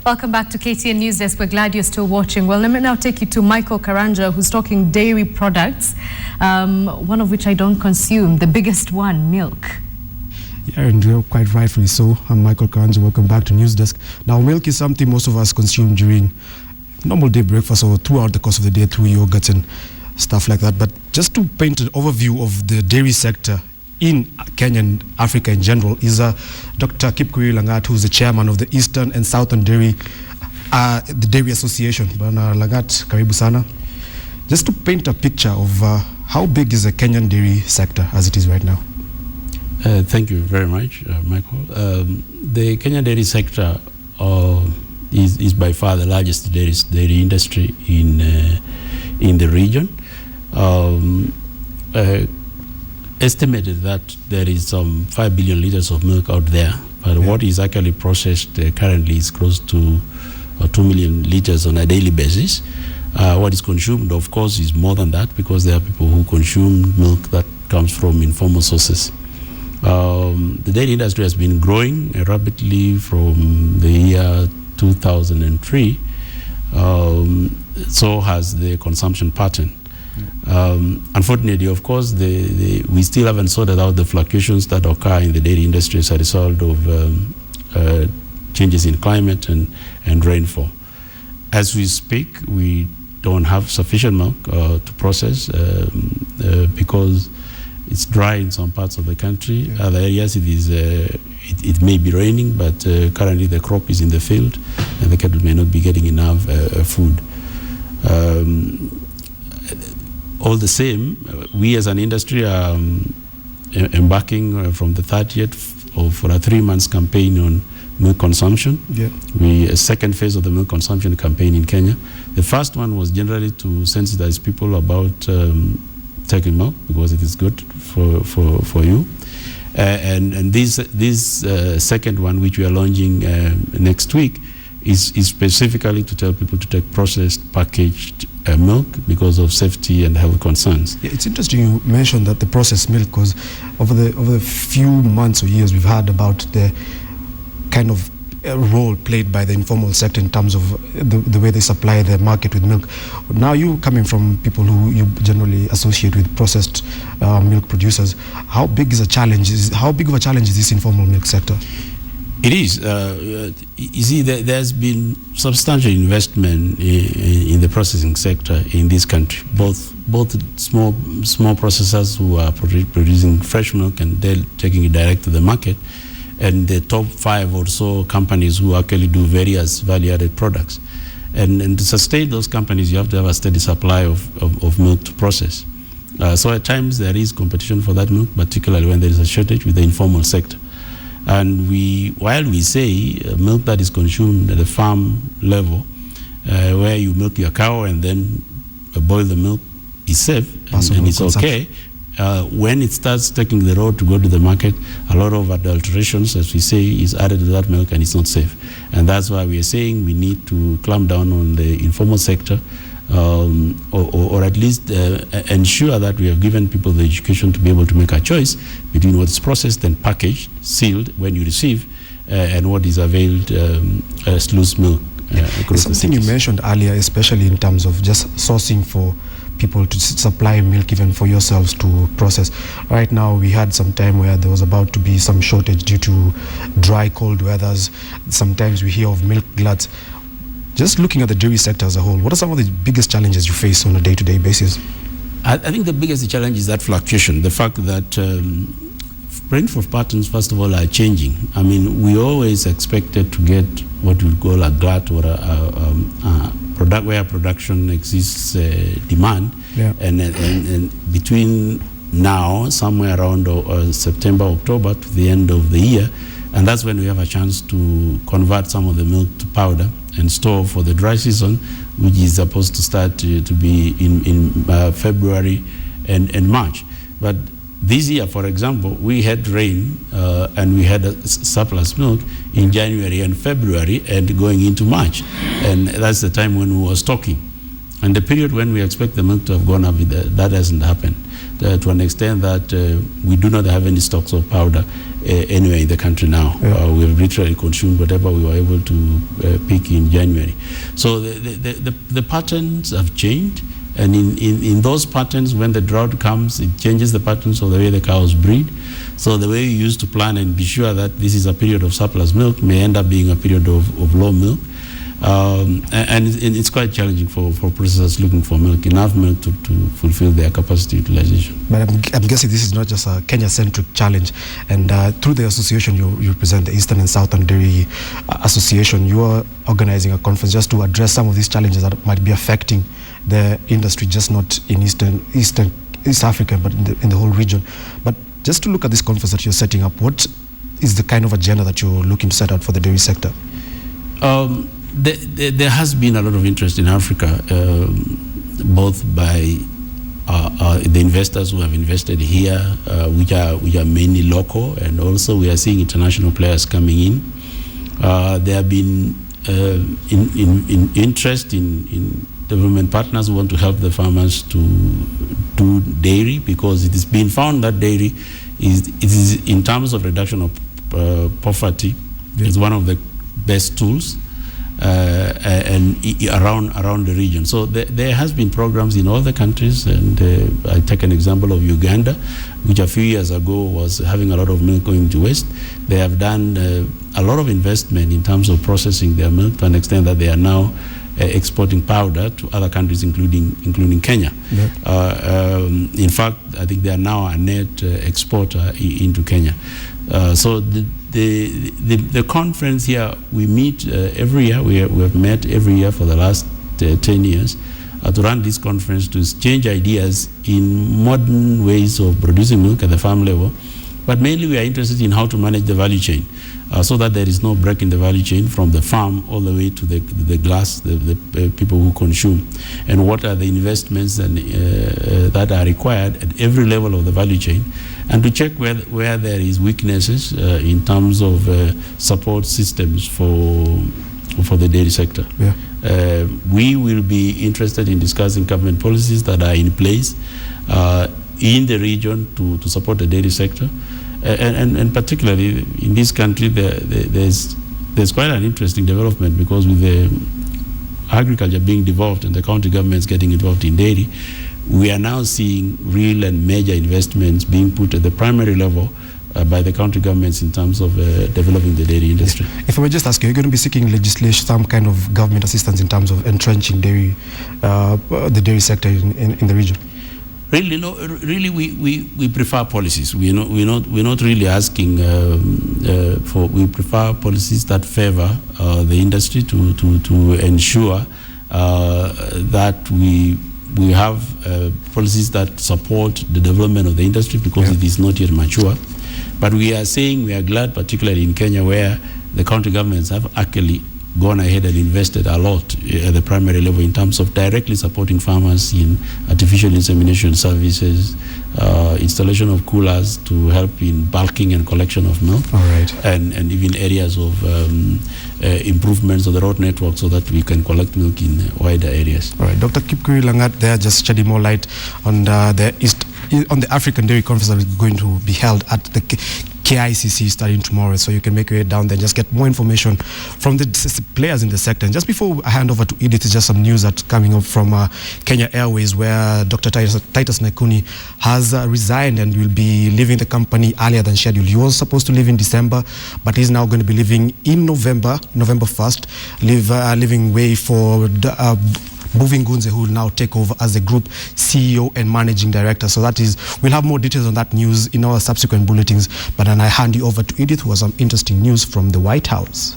Welcome back to KTN News Desk. We're glad you're still watching. Well, let me now take you to Michael Karanja, who's talking dairy products, one of which I don't consume, the biggest one, milk. Yeah, and you're quite rightfully so. I'm Michael Karanja. Welcome back to News Desk. Now, milk is something most of us consume during normal day breakfast or throughout the course of the day through yogurts and stuff like that. But just to paint an overview of the dairy sector in Kenya and Africa in general is Dr. Kipkirui Lang'at, who's the chairman of the Eastern and Southern Dairy, the Dairy Association. Bwana Lang'at, karibu sana. Just to paint a picture of how big is the Kenyan dairy sector as it is right now. Thank you very much, Michael. The Kenyan dairy sector is by far the largest dairy industry in the region. Estimated that there is some 5 billion liters of milk out there, but what is actually processed currently is close to 2 million liters on a daily basis. What is consumed, of course, is more than that because there are people who consume milk that comes from informal sources. The dairy industry has been growing rapidly from the year 2003, so has the consumption pattern. Unfortunately, of course, we still haven't sorted out the fluctuations that occur in the dairy industry as a result of changes in climate and rainfall. As we speak, we don't have sufficient milk to process because it's dry in some parts of the country. Other areas it may be raining, but currently the crop is in the field and the cattle may not be getting enough food. All the same, we as an industry are embarking from the 30th for a 3-month campaign on milk consumption. A second phase of the milk consumption campaign in Kenya. The first one was generally to sensitize people about taking milk because it is good for you. And this second one, which we are launching next week, is specifically to tell people to take processed, packaged milk because of safety and health concerns. Yeah, it's interesting you mentioned that the processed milk, because over the few months or years we've heard about the kind of role played by the informal sector in terms of the way they supply the market with milk. Now, you coming from people who you generally associate with processed milk producers, how big of a challenge is this informal milk sector? It is. You see, there's been substantial investment in the processing sector in this country. Both small processors who are producing fresh milk and they're taking it direct to the market, and the top 5 or so companies who actually do various value-added products. And to sustain those companies, you have to have a steady supply of milk to process. So at times there is competition for that milk, particularly when there is a shortage with the informal sector. And while we say milk that is consumed at the farm level, where you milk your cow and then boil the milk, is safe and it's okay. When it starts taking the road to go to the market, a lot of adulterations, as we say, is added to that milk and it's not safe. And that's why we are saying we need to clamp down on the informal sector, or at least ensure that we have given people the education to be able to make a choice between what is processed and packaged, sealed when you receive, and what is availed as loose milk. Something you mentioned earlier, especially in terms of just sourcing for people to supply milk, even for yourselves to process. Right now, we had some time where there was about to be some shortage due to dry, cold weathers. Sometimes we hear of milk gluts. Just looking at the dairy sector as a whole, what are some of the biggest challenges you face on a day-to-day basis? I think the biggest challenge is that fluctuation, the fact that rainfall patterns, first of all, are changing. I mean, we always expected to get what we call a glut or where production exists demand. And between now, somewhere around September, October to the end of the year, and that's when we have a chance to convert some of the milk to powder and store for the dry season, which is supposed to start to be in February and March. But this year, for example, we had rain and we had a surplus milk in January and February and going into March. And that's the time when we were stocking. And the period when we expect the milk to have gone up, that hasn't happened. To an extent that we do not have any stocks of powder anywhere in the country now. We have literally consumed whatever we were able to pick in January. So the patterns have changed, and in those patterns, when the drought comes, it changes the patterns of the way the cows breed. So the way you used to plan and be sure that this is a period of surplus milk may end up being a period of low milk. And it's quite challenging for processors looking for milk, enough milk to fulfill their capacity utilization. But I'm guessing this is not just a Kenya-centric challenge. And through the association you represent, the Eastern and Southern Dairy Association, you are organizing a conference just to address some of these challenges that might be affecting the industry, just not in East Africa, but in the whole region. But just to look at this conference that you're setting up, what is the kind of agenda that you're looking to set out for the dairy sector? There has been a lot of interest in Africa, both by the investors who have invested here, which are mainly local, and also we are seeing international players coming in. There have been interest in development partners who want to help the farmers to do dairy, because it has been found that dairy is in terms of reduction of poverty, is one of the best tools. And around the region. So there has been programs in all the countries, and I take an example of Uganda, which a few years ago was having a lot of milk going to waste. They have done a lot of investment in terms of processing their milk to an extent that they are now exporting powder to other countries, including Kenya. Yeah. In fact, I think they are now a net exporter into Kenya. So the conference here, we meet every year. We have met every year for the last 10 years to run this conference to exchange ideas in modern ways of producing milk at the farm level. But mainly we are interested in how to manage the value chain so that there is no break in the value chain from the farm all the way to the glass, the people who consume. And what are the investments that are required at every level of the value chain, and to check where there is weaknesses in terms of support systems for the dairy sector. Yeah. We will be interested in discussing government policies that are in place in the region to support the dairy sector. And particularly in this country, there's quite an interesting development, because with the agriculture being devolved and the county governments getting involved in dairy, we are now seeing real and major investments being put at the primary level by the county governments in terms of developing the dairy industry. If I may just ask you, are you going to be seeking legislation, some kind of government assistance in terms of entrenching the dairy sector in the region? Really, no. Really, we prefer policies. We're not really asking for. We prefer policies that favor the industry to ensure that we have policies that support the development of the industry, because it is not yet mature. But we are saying we are glad, particularly in Kenya, where the county governments have actually gone ahead and invested a lot at the primary level in terms of directly supporting farmers in artificial insemination services, installation of coolers to help in bulking and collection of milk. All right. And even areas of improvements of the road network so that we can collect milk in wider areas. All right. Dr. Kipkirui Lang'at there, just shedding more light on the African Dairy Conference that is going to be held at the KICC starting tomorrow. So you can make your way down there and just get more information from the players in the sector. And just before I hand over to Edith, just some news that's coming up from Kenya Airways, where Dr. Titus Naikuni has resigned and will be leaving the company earlier than scheduled. He was supposed to leave in December, but he's now going to be leaving in November 1st, leaving way for Buving Gunze, who will now take over as the group CEO and managing director. So that is, we'll have more details on that news in our subsequent bulletins. But then I hand you over to Edith, who has some interesting news from the White House.